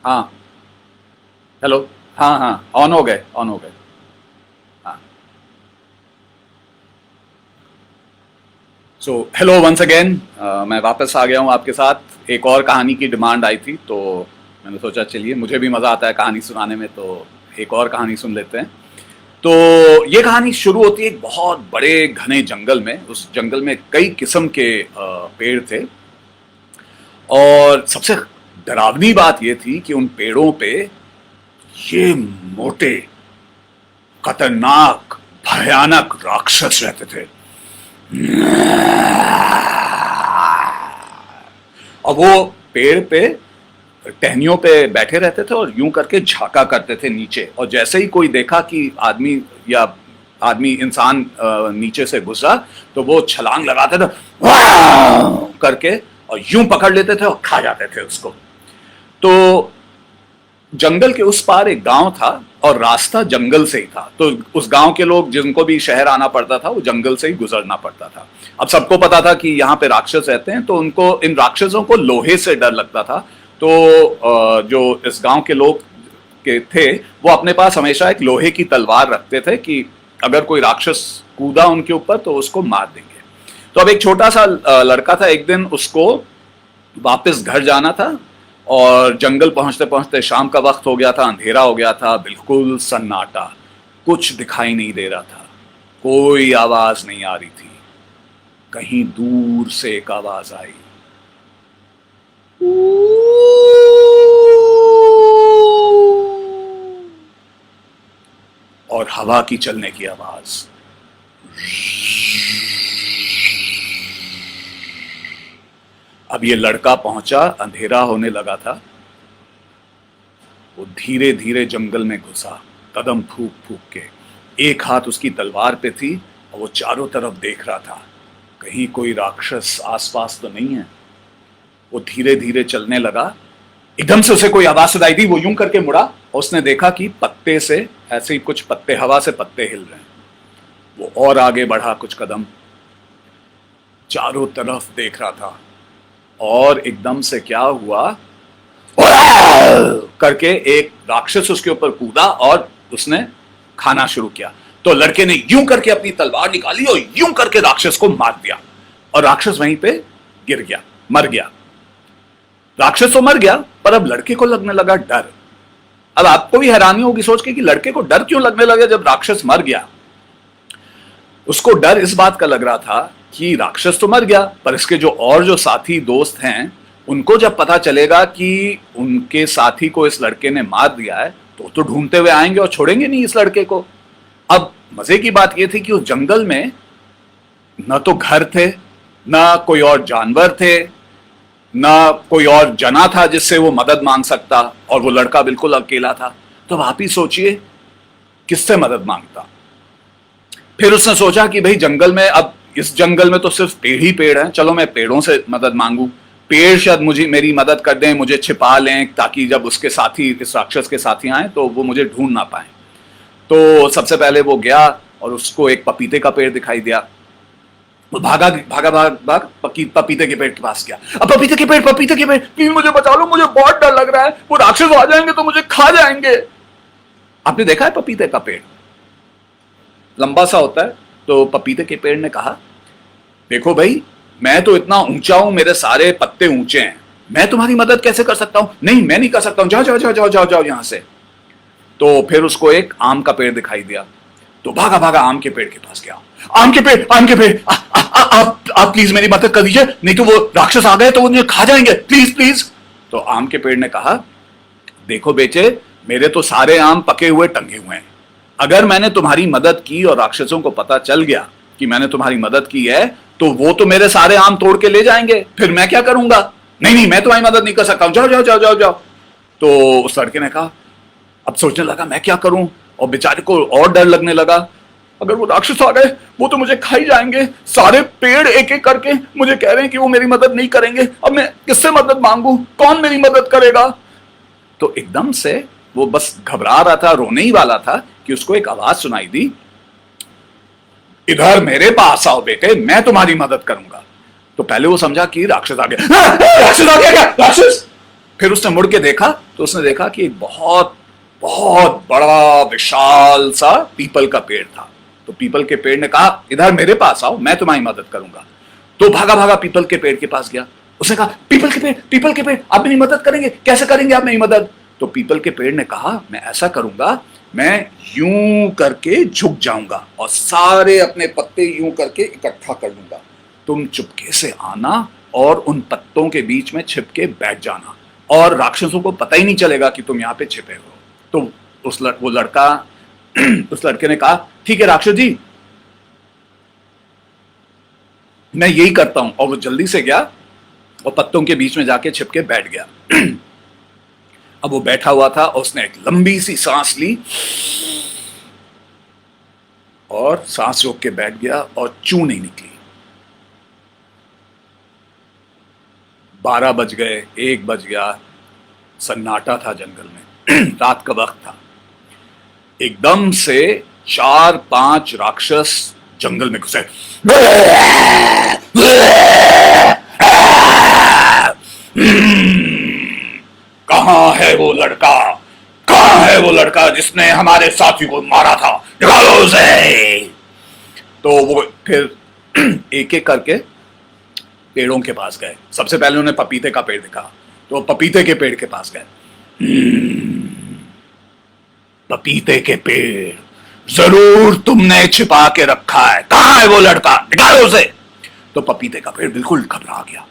हाँ। हेलो। हाँ हाँ, ऑन हो गए, ऑन हो गए। हाँ। So hello once again. मैं वापस आ गया हूँ आपके साथ। एक और कहानी की डिमांड आई थी तो मैंने सोचा चलिए, मुझे भी मज़ा आता है कहानी सुनाने में, तो एक और कहानी सुन लेते हैं। तो ये कहानी शुरू होती है एक बहुत बड़े घने जंगल में। उस जंगल में कई किस्म के पेड़ थे। और सबसे डरावनी बात ये थी कि उन पेड़ों पे ये मोटे, खतरनाक, भयानक राक्षस रहते थे। और वो पेड़ पे टहनियों पे बैठे रहते थे और यूं करके झांका करते थे नीचे। और जैसे ही कोई देखा कि आदमी या आदमी इंसान नीचे से गुजरा तो वो छलांग लगाते थे वाह करके, और यूं पकड़ लेते थे और खा जाते थे उसको। तो जंगल के उस पार एक गांव था और रास्ता जंगल से ही था। तो उस गांव के लोग जिनको भी शहर आना पड़ता था वो जंगल से ही गुजरना पड़ता था। अब सबको पता था कि यहाँ पे राक्षस रहते हैं, तो उनको, इन राक्षसों को लोहे से डर लगता था। तो जो इस गांव के लोग के थे वो अपने पास हमेशा एक लोहे की तलवार रखते थे कि अगर कोई राक्षस कूदा उनके ऊपर तो उसको मार देंगे। तो अब एक छोटा सा लड़का था। एक दिन उसको वापस घर जाना था और जंगल पहुंचते पहुंचते शाम का वक्त हो गया था, अंधेरा हो गया था, बिल्कुल सन्नाटा, कुछ दिखाई नहीं दे रहा था, कोई आवाज नहीं आ रही थी। कहीं दूर से एक आवाज आई, और हवा की चलने की आवाज। अब ये लड़का पहुंचा, अंधेरा होने लगा था। वो धीरे धीरे जंगल में घुसा, कदम फूक फूक के। एक हाथ उसकी तलवार पे थी और वो चारों तरफ देख रहा था, कहीं कोई राक्षस आसपास तो नहीं है। वो धीरे धीरे चलने लगा। एकदम से उसे कोई आवाज सुनाई दी। वो यूं करके मुड़ा और उसने देखा कि पत्ते से ऐसे ही कुछ पत्ते, हवा से पत्ते हिल रहे हैं। वो और आगे बढ़ा कुछ कदम, चारों तरफ देख रहा था। और एकदम से क्या हुआ, करके एक राक्षस उसके ऊपर कूदा और उसने खाना शुरू किया। तो लड़के ने यूं करके अपनी तलवार निकाली और यूं करके राक्षस को मार दिया। और राक्षस वहीं पे गिर गया, मर गया। राक्षस तो मर गया, पर अब लड़के को लगने लगा डर। अब आपको भी हैरानी होगी सोच के कि लड़के को डर क्यों लगने लगा जब राक्षस मर गया। उसको डर इस बात का लग रहा था कि राक्षस तो मर गया, पर इसके जो साथी दोस्त हैं उनको जब पता चलेगा कि उनके साथी को इस लड़के ने मार दिया है तो ढूंढते हुए आएंगे और छोड़ेंगे नहीं इस लड़के को। अब मजे की बात यह थी कि उस जंगल में न तो घर थे, न कोई और जानवर थे, न कोई और जना था जिससे वो मदद मांग सकता, और वो लड़का बिल्कुल अकेला था। तो आप ही सोचिए किससे मदद मांगता। फिर उसने सोचा कि भाई जंगल में, अब इस जंगल में तो सिर्फ पेड़ ही पेड़ हैं, चलो मैं पेड़ों से मदद मांगू। पेड़ शायद मुझे, मेरी मदद कर दें, मुझे छिपा लें, ताकि जब उसके साथी, इस राक्षस के साथी आए तो वो मुझे ढूंढ ना पाए। तो सबसे पहले वो गया और उसको एक पपीते का पेड़ दिखाई दिया। वो भागा भागा भाग भाग पपीते के पेड़ के पास गया। अब पपीते के पेड़, प्लीज मुझे बचा लो, मुझे बहुत डर लग रहा है, वो राक्षस आ जाएंगे तो मुझे खा जाएंगे। आपने देखा है पपीते का पेड़ लंबा सा होता है। तो पपीते के पेड़ ने कहा, देखो भाई, मैं तो इतना ऊंचा हूं, मेरे सारे पत्ते ऊंचे हैं, मैं तुम्हारी मदद कैसे कर सकता हूं। नहीं, मैं नहीं कर सकता हूं, जाओ जाओ जाओ जाओ जाओ जाओ यहां से। तो फिर उसको एक आम का पेड़ दिखाई दिया। तो भागा भागा आम के पेड़ के पास गया। आम के पेड़, आप प्लीज मेरी मदद कर दीजिए, नहीं तो वो राक्षस आ गए तो वो मुझे खा जाएंगे, प्लीज प्लीज। तो आम के पेड़ ने कहा, देखो बेटे, मेरे तो सारे आम पके हुए टंगे हुए हैं। अगर मैंने तुम्हारी मदद की और राक्षसों को पता चल गया कि मैंने तुम्हारी मदद की है तो वो तो मेरे सारे आम तोड़ के ले जाएंगे, फिर मैं क्या करूंगा। नहीं नहीं, मैं तुम्हारी मदद नहीं कर सकता हूं, जाओ जाओ जाओ जाओ जाओ। तो उस लड़के ने कहा, अब सोचने लगा मैं क्या करूं, और बेचारे को और डर लगने लगा, अगर वो राक्षस आ गए वो तो मुझे खा ही जाएंगे, सारे पेड़ एक एक करके मुझे कह रहे हैं कि वो मेरी मदद नहीं करेंगे, अब मैं किससे मदद मांगू, कौन मेरी मदद करेगा। तो एकदम से वो बस घबरा रहा था, रोने ही वाला था कि उसको एक आवाज सुनाई दी, इधर मेरे पास आओ बेटे, मैं तुम्हारी मदद करूंगा। तो पहले वो समझा कि राक्षस आ गया। राक्षस आ गया क्या, राक्षस। फिर उसने मुड़ के देखा तो उसने देखा कि एक बहुत बहुत बड़ा विशाल सा पीपल का पेड़ था। तो पीपल के पेड़ ने कहा, इधर मेरे पास आओ, मैं तुम्हारी मदद करूंगा। तो भागा भागा पीपल के पेड़ के पास गया। उसने कहा, पीपल के पेड़, आप मेरी मदद करेंगे? कैसे करेंगे आप मेरी मदद? तो पीपल के पेड़ ने कहा, मैं ऐसा करूंगा, मैं यूं करके झुक जाऊंगा और सारे अपने पत्ते यूं करके इकट्ठा कर लूंगा। तुम चुपके से आना और उन पत्तों के बीच में छिप के बैठ जाना, और राक्षसों को पता ही नहीं चलेगा कि तुम यहां पे छिपे हो। तो वो लड़का उस लड़के ने कहा, ठीक है राक्षस जी, मैं यही करता हूं। और वो जल्दी से गया और पत्तों के बीच में जाके छिप के बैठ गया। अब वो बैठा हुआ था और उसने एक लंबी सी सांस ली और सांस रोक के बैठ गया और चू नहीं निकली। 12 बज गए, 1 बज गया, सन्नाटा था जंगल में। रात का वक्त था। एकदम से 4-5 राक्षस जंगल में घुसे। कहां है वो लड़का? कहां है वो लड़का जिसने हमारे साथी को मारा था? निकालो उसे। तो वो फिर एक एक करके पेड़ों के पास गए। सबसे पहले उन्हें पपीते का पेड़ दिखा, तो पपीते के पेड़ के पास गए। पपीते के पेड़, जरूर तुमने छिपा के रखा है, कहां है वो लड़का? निकालो उसे। तो पपीते का पेड़ बिल्कुल घबरा गया।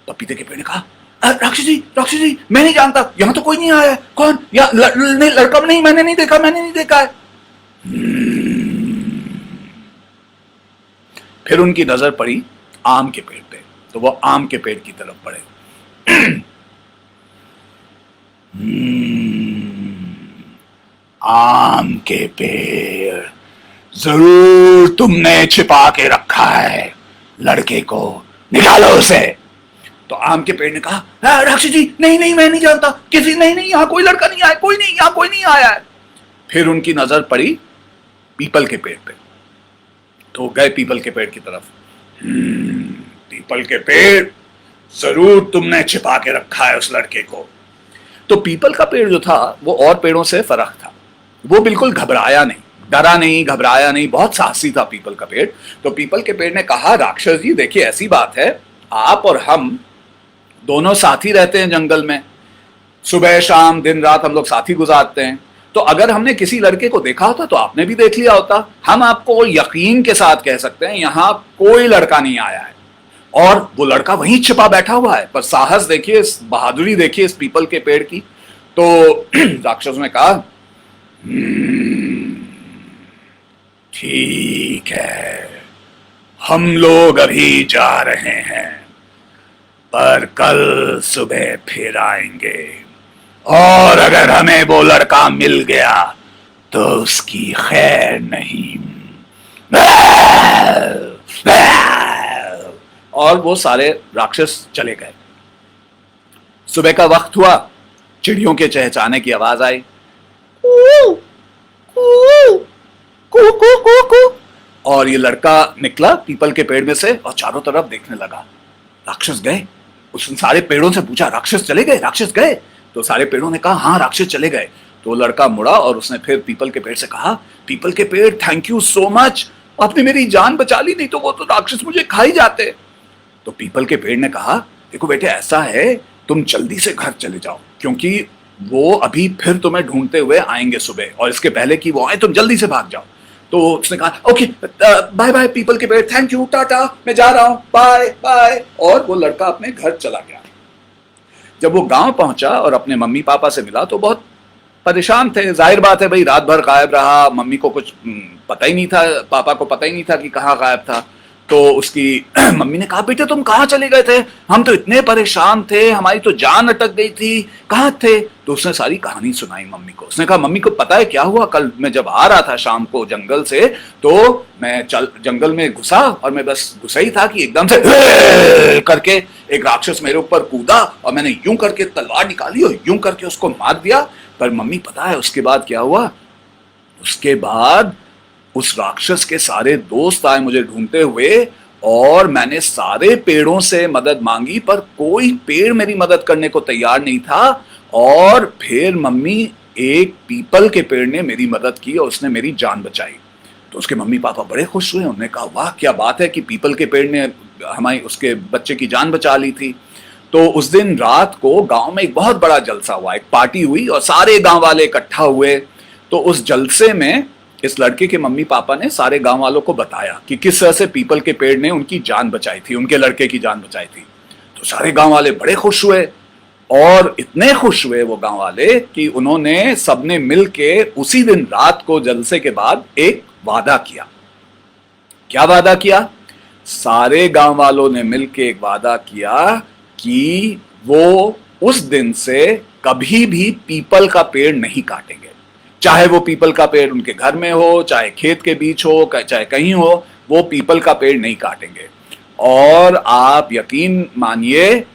पपीते के पेड़ ने कहा, राक्षस जी, मैं नहीं जानता, यहां तो कोई नहीं आया है। कौन? लड़का नहीं, मैंने नहीं देखा है। फिर उनकी नजर पड़ी आम के पेड़ पे, तो वो आम के पेड़ की तरफ बढ़े। आम के पेड़, जरूर तुमने छिपा के रखा है लड़के को, निकालो उसे। तो आम के पेड़ ने कहा, राक्षस जी, नहीं, मैं नहीं जानता, नहीं, यहां कोई लड़का नहीं आया, यहां कोई नहीं आया है। फिर उनकी नजर पड़ी पीपल के पेड़ पे, तो गए पीपल के पेड़ की तरफ। पीपल के पेड़, जरूर तुमने छिपा के रखा है उस लड़के को। तो पीपल का पेड़ जो था वो और पेड़ों से फर्क था। वो बिल्कुल घबराया नहीं, डरा नहीं, घबराया नहीं, बहुत साहसी था पीपल का पेड़। तो पीपल के पेड़ ने कहा, राक्षस जी देखिए, ऐसी बात है, आप और हम दोनों साथी रहते हैं जंगल में, सुबह शाम दिन रात हम लोग साथी गुजारते हैं। तो अगर हमने किसी लड़के को देखा होता तो आपने भी देख लिया होता। हम आपको यकीन के साथ कह सकते हैं यहां कोई लड़का नहीं आया है, और वो लड़का वहीं छिपा बैठा हुआ है। पर साहस देखिए, बहादुरी देखिए इस पीपल के पेड़ की। तो राक्षस ने कहा, ठीक है, हम लोग अभी जा रहे हैं, पर कल सुबह फिर आएंगे, और अगर हमें वो लड़का मिल गया तो उसकी खैर नहीं। और वो सारे राक्षस चले गए। सुबह का वक्त हुआ, चिड़ियों के चहचहाने की आवाज आई, और ये लड़का निकला पीपल के पेड़ में से और चारों तरफ देखने लगा। राक्षस गए? उसने सारे पेड़ों से पूछा, राक्षस चले गए? राक्षस गए? तो सारे पेड़ों ने कहा, हाँ राक्षस चले गए। तो लड़का मुड़ा और उसने फिर पीपल के पेड़ से कहा, पीपल के पेड़, थैंक यू सो मच, आपने मेरी जान बचा ली, नहीं तो वो तो राक्षस मुझे खा ही जाते। तो पीपल के पेड़ ने कहा, देखो बेटे, ऐसा है, तुम जल्दी से घर चले जाओ, क्योंकि वो अभी फिर तुम्हें ढूंढते हुए आएंगे सुबह, और इसके पहले कि वो आए तुम जल्दी से भाग जाओ। तो उसने कहा, ओके, बाय बाय पीपल के पेड़, थैंक यू, टाटा, मैं जा रहा हूं, बाय बाय। और वो लड़का अपने घर चला गया। जब वो गांव पहुंचा और अपने मम्मी पापा से मिला तो बहुत परेशान थे। जाहिर बात है भाई, रात भर गायब रहा, मम्मी को कुछ पता ही नहीं था, पापा को पता ही नहीं था कि कहाँ गायब था। तो उसकी मम्मी ने कहा, बेटे तुम कहाँ चले गए थे? हम तो इतने परेशान थे, हमारी तो जान अटक गई थी, कहाँ थे? तो उसने सारी कहानी सुनाई मम्मी को। उसने कहा, मम्मी को पता है क्या हुआ? कल मैं जब आ रहा था शाम को जंगल से, तो मैं जंगल में घुसा, और मैं बस घुसा ही था कि एकदम से करके एक राक्षस मेरे ऊपर कूदा, और मैंने यूं करके तलवार निकाली और यूं करके उसको मार दिया। पर मम्मी पता है उसके बाद क्या हुआ? उसके बाद उस राक्षस के सारे दोस्त आए मुझे ढूंढते हुए, और मैंने सारे पेड़ों से मदद मांगी पर कोई पेड़ मेरी मदद करने को तैयार नहीं था। और फिर मम्मी, एक पीपल के पेड़ ने मेरी मदद की और उसने मेरी जान बचाई। तो उसके मम्मी पापा बड़े खुश हुए। उन्होंने कहा वाह क्या बात है कि पीपल के पेड़ ने हमारी उसके बच्चे की जान बचा ली थी। तो उस दिन रात को गांव में एक बहुत बड़ा जलसा हुआ, एक पार्टी हुई और सारे गांव वाले इकट्ठा हुए। तो उस जलसे में इस लड़के के मम्मी पापा ने सारे गांव वालों को बताया कि किस तरह से पीपल के पेड़ ने उनकी जान बचाई थी, उनके लड़के की जान बचाई थी। तो सारे गांव वाले बड़े खुश हुए और इतने खुश हुए वो गांव वाले कि उन्होंने सबने मिलके उसी दिन रात को जलसे के बाद एक वादा किया। क्या वादा किया? सारे गांव वालों ने मिलके एक वादा किया कि वो उस दिन से कभी भी पीपल का पेड़ नहीं काटेंगे। चाहे वो पीपल का पेड़ उनके घर में हो, चाहे खेत के बीच हो, चाहे कहीं हो, वो पीपल का पेड़ नहीं काटेंगे। और आप यकीन मानिए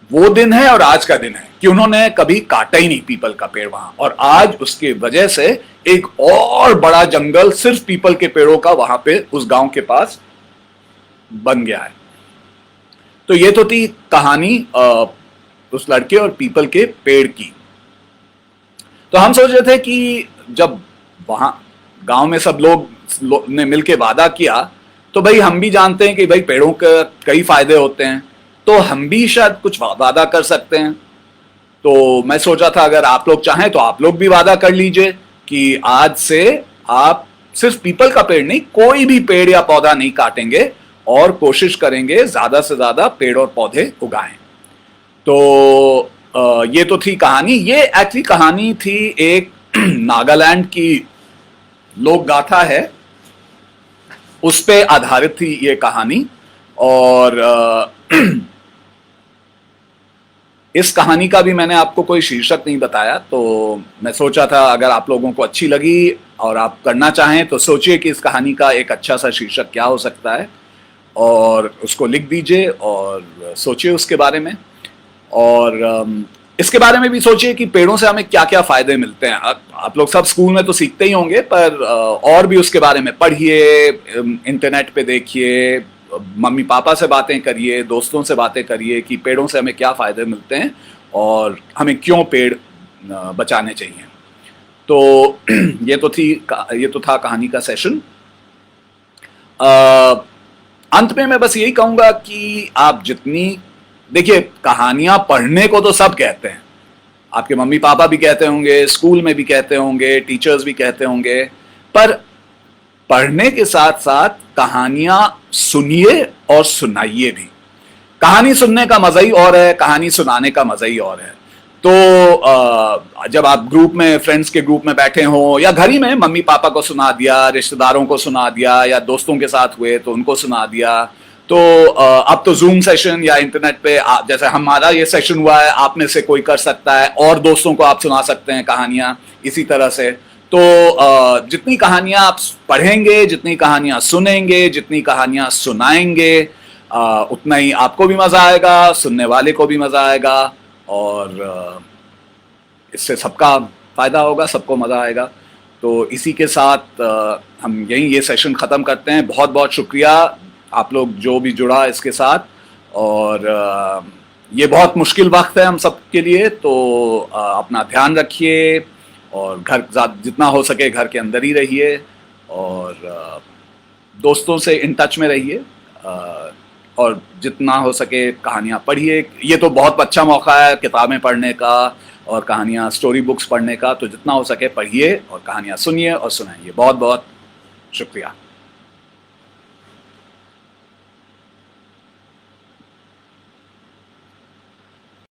वो दिन है और आज का दिन है कि उन्होंने कभी काटा ही नहीं पीपल का पेड़ वहां। और आज उसके वजह से एक और बड़ा जंगल सिर्फ पीपल के पेड़ों का वहां पे उस गांव के पास बन गया है। तो ये तो थी कहानी उस लड़के और पीपल के पेड़ की। तो हम सोच रहे थे कि जब वहां गांव में सब लोग ने मिलके वादा किया तो भाई हम भी जानते हैं कि भाई पेड़ों के कई फायदे होते हैं, तो हम भी शायद कुछ वादा कर सकते हैं। तो मैं सोचा था अगर आप लोग चाहें तो आप लोग भी वादा कर लीजिए कि आज से आप सिर्फ पीपल का पेड़ नहीं, कोई भी पेड़ या पौधा नहीं काटेंगे और कोशिश करेंगे ज्यादा से ज्यादा पेड़ और पौधे उगाएं। तो ये तो थी कहानी। ये एक्चुअली कहानी थी एक नागालैंड की लोक गाथा है, उस पे आधारित थी ये कहानी। और इस कहानी का भी मैंने आपको कोई शीर्षक नहीं बताया, तो मैं सोचा था अगर आप लोगों को अच्छी लगी और आप करना चाहें तो सोचिए कि इस कहानी का एक अच्छा सा शीर्षक क्या हो सकता है और उसको लिख दीजिए और सोचिए उसके बारे में। और इसके बारे में भी सोचिए कि पेड़ों से हमें क्या क्या फायदे मिलते हैं। आप लोग सब स्कूल में तो सीखते ही होंगे, पर और भी उसके बारे में पढ़िए, इंटरनेट पे देखिए, मम्मी पापा से बातें करिए, दोस्तों से बातें करिए कि पेड़ों से हमें क्या फायदे मिलते हैं और हमें क्यों पेड़ बचाने चाहिए। तो ये तो था कहानी का सेशन। अंत में मैं बस यही कहूंगा कि आप देखिए, कहानियां पढ़ने को तो सब कहते हैं, आपके मम्मी पापा भी कहते होंगे, स्कूल में भी कहते होंगे, टीचर्स भी कहते होंगे, पर पढ़ने के साथ साथ कहानियां सुनिए और सुनाइए भी। कहानी सुनने का मजा ही और है, कहानी सुनाने का मजा ही और है। तो जब आप ग्रुप में, फ्रेंड्स के ग्रुप में बैठे हो या घर ही में मम्मी पापा को सुना दिया, रिश्तेदारों को सुना दिया या दोस्तों के साथ हुए तो उनको सुना दिया, तो अब तो जूम सेशन या इंटरनेट पे जैसे हमारा ये सेशन हुआ है, आप में से कोई कर सकता है और दोस्तों को आप सुना सकते हैं कहानियां इसी तरह से। तो जितनी कहानियां आप पढ़ेंगे, जितनी कहानियां सुनेंगे, जितनी कहानियां सुनाएंगे, उतना ही आपको भी मजा आएगा, सुनने वाले को भी मजा आएगा और इससे सबका फायदा होगा, सबको मजा आएगा। तो इसी के साथ हम यही ये सेशन खत्म करते हैं। बहुत बहुत शुक्रिया आप लोग जो भी जुड़ा इसके साथ। और ये बहुत मुश्किल वक्त है हम सब के लिए, तो अपना ध्यान रखिए और घर जितना हो सके घर के अंदर ही रहिए और दोस्तों से इन टच में रहिए और जितना हो सके कहानियाँ पढ़िए। ये तो बहुत अच्छा मौका है किताबें पढ़ने का और कहानियाँ, स्टोरी बुक्स पढ़ने का, तो जितना हो सके पढ़िए और कहानियाँ सुनिए और सुनाइए। बहुत बहुत शुक्रिया।